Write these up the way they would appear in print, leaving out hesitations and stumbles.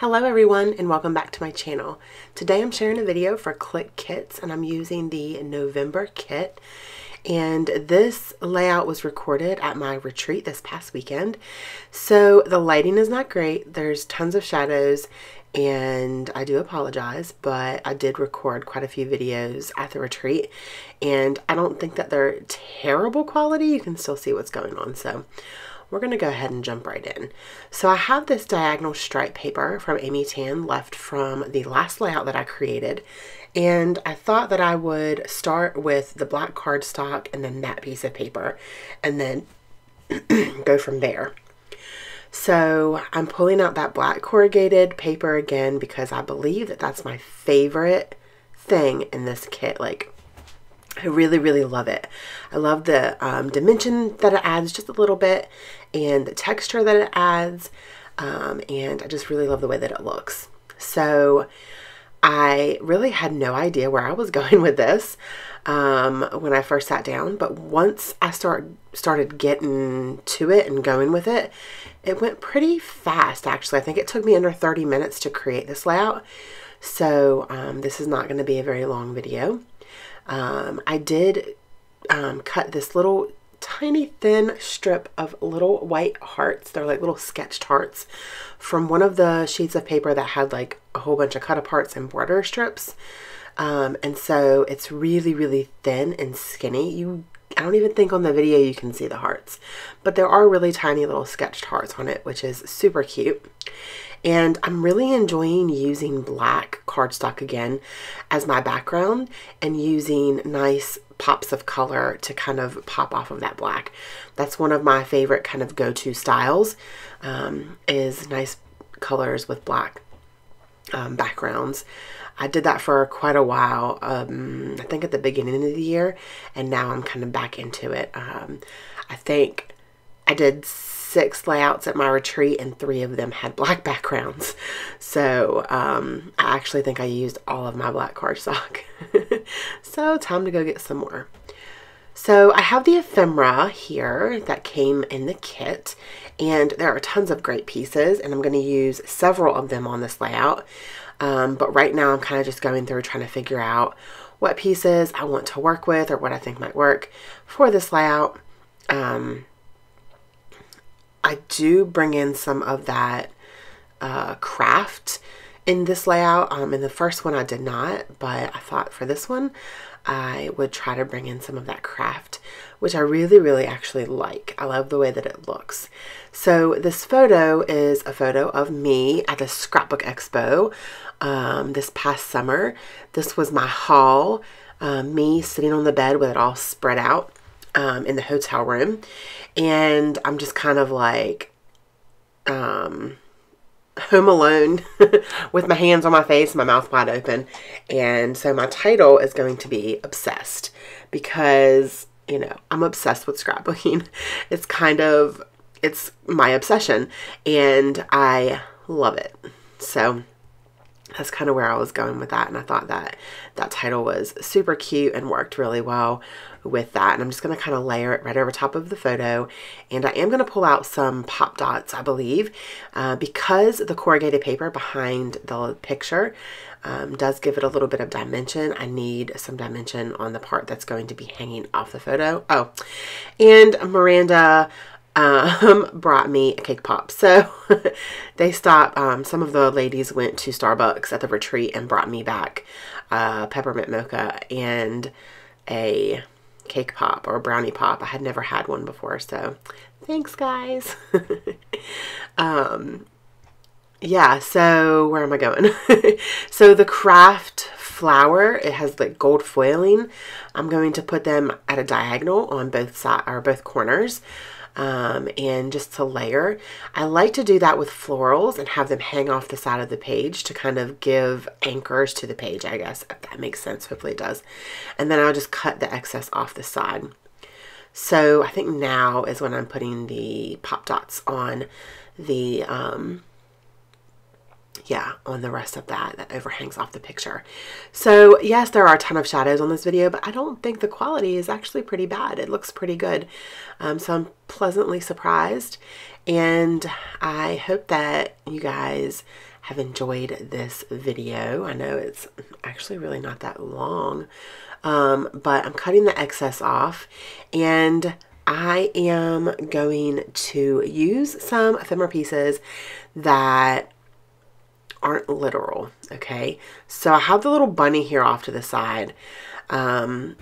Hello everyone and welcome back to my channel. Today I'm sharing a video for Click Kits and I'm using the November kit, and this layout was recorded at my retreat this past weekend. So the lighting is not great, there's tons of shadows and I do apologize, but I did record quite a few videos at the retreat and I don't think that they're terrible quality. You can still see what's going on, so we're going to go ahead and jump right in. So I have this diagonal stripe paper from Amy Tan left from the last layout that I created. And I thought that I would start with the black cardstock and then that piece of paper and then go from there. So I'm pulling out that black corrugated paper again because I believe that that's my favorite thing in this kit. Like, I really love it. I love the dimension that it adds just a little bit and the texture that it adds, and I just really love the way that it looks. So I really had no idea where I was going with this when I first sat down, but once I started getting to it and going with it, it went pretty fast actually. I think it took me under 30 minutes to create this layout, so this is not going to be a very long video. I did cut this little tiny thin strip of little white hearts. They're like little sketched hearts from one of the sheets of paper that had like a whole bunch of cut aparts and border strips. And so it's really thin and skinny. I don't even think on the video you can see the hearts, but there are really tiny little sketched hearts on it, which is super cute. And I'm really enjoying using black cardstock again as my background and using nice pops of color to kind of pop off of that black. That's one of my favorite kind of go-to styles, is nice colors with black backgrounds. I did that for quite a while, I think at the beginning of the year, and now I'm kind of back into it. I think I did 6 layouts at my retreat and 3 of them had black backgrounds. So I actually think I used all of my black cardstock. So time to go get some more. So I have the ephemera here that came in the kit, and there are tons of great pieces and I'm going to use several of them on this layout. But right now I'm kind of just going through trying to figure out what pieces I want to work with or what I think might work for this layout. I do bring in some of that craft in this layout. In the first one I did not, but I thought for this one I would try to bring in some of that craft, which I really actually like. I love the way that it looks. So this photo is a photo of me at the Scrapbook Expo this past summer. This was my haul, me sitting on the bed with it all spread out in the hotel room, and I'm just kind of like home alone with my hands on my face, my mouth wide open. And so my title is going to be Obsessed because, you know, I'm obsessed with scrapbooking. It's my obsession and I love it. So that's kind of where I was going with that, and I thought that that title was super cute and worked really well with that. And I'm just going to kind of layer it right over top of the photo, and I am going to pull out some pop dots, I believe, because the corrugated paper behind the picture does give it a little bit of dimension. I need some dimension on the part that's going to be hanging off the photo. Oh, and Miranda brought me a cake pop. So they stopped, some of the ladies went to Starbucks at the retreat and brought me back peppermint mocha and a cake pop or a brownie pop. I had never had one before, so thanks guys. Yeah, so where am I going? So the craft flower, it has like gold foiling. I'm going to put them at a diagonal on both sides or both corners. And just to layer. I like to do that with florals and have them hang off the side of the page to kind of give anchors to the page, I guess, if that makes sense. Hopefully it does. And then I'll just cut the excess off the side. So I think now is when I'm putting the pop dots on the yeah, on the rest of that overhangs off the picture. So yes, there are a ton of shadows on this video, but I don't think the quality is actually pretty bad. It looks pretty good. So I'm pleasantly surprised, and I hope that you guys have enjoyed this video. I know it's actually really not that long, but I'm cutting the excess off, and I am going to use some ephemera pieces that aren't literal, okay? So I have the little bunny here off to the side, and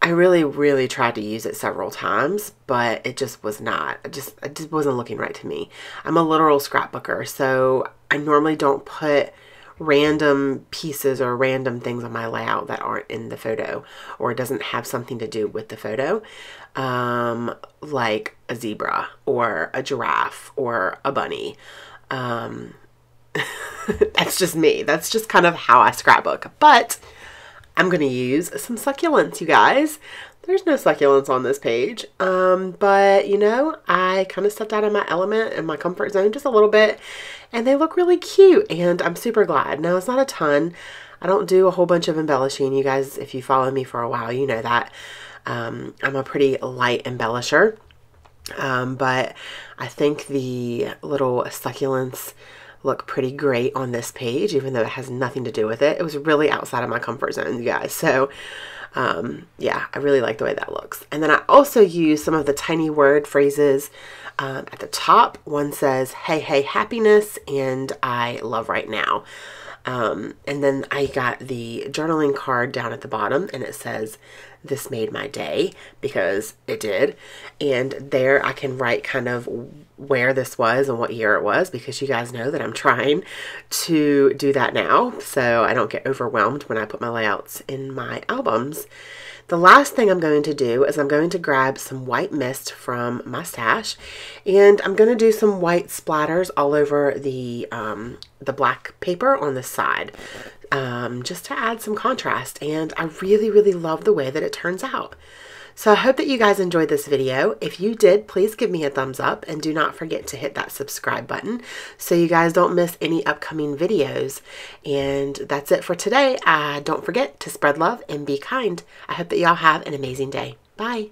I really tried to use it several times, but it just was not, it just wasn't looking right to me. I'm a literal scrapbooker, so I normally don't put random pieces or random things on my layout that aren't in the photo, or it doesn't have something to do with the photo, like a zebra or a giraffe or a bunny. That's just me. That's just kind of how I scrapbook. But I'm going to use some succulents, you guys. There's no succulents on this page. But you know, I kind of stepped out of my element and my comfort zone just a little bit, and they look really cute, and I'm super glad. Now, it's not a ton. I don't do a whole bunch of embellishing. You guys, if you follow me for a while, you know that. I'm a pretty light embellisher. But I think the little succulents look pretty great on this page, even though it has nothing to do with it. It was really outside of my comfort zone, you guys. So yeah, I really like the way that looks. And then I also use some of the tiny word phrases at the top. One says, hey, hey, happiness, and I love right now. And then I got the journaling card down at the bottom, and it says, this made my day, because it did. And there I can write kind of where this was and what year it was, because you guys know that I'm trying to do that now, so I don't get overwhelmed when I put my layouts in my albums. The last thing I'm going to do is I'm going to grab some white mist from my stash, and I'm going to do some white splatters all over the black paper on the side, just to add some contrast. And I really love the way that it turns out. So I hope that you guys enjoyed this video. If you did, please give me a thumbs up, and do not forget to hit that subscribe button so you guys don't miss any upcoming videos. And that's it for today. Don't forget to spread love and be kind. I hope that y'all have an amazing day. Bye.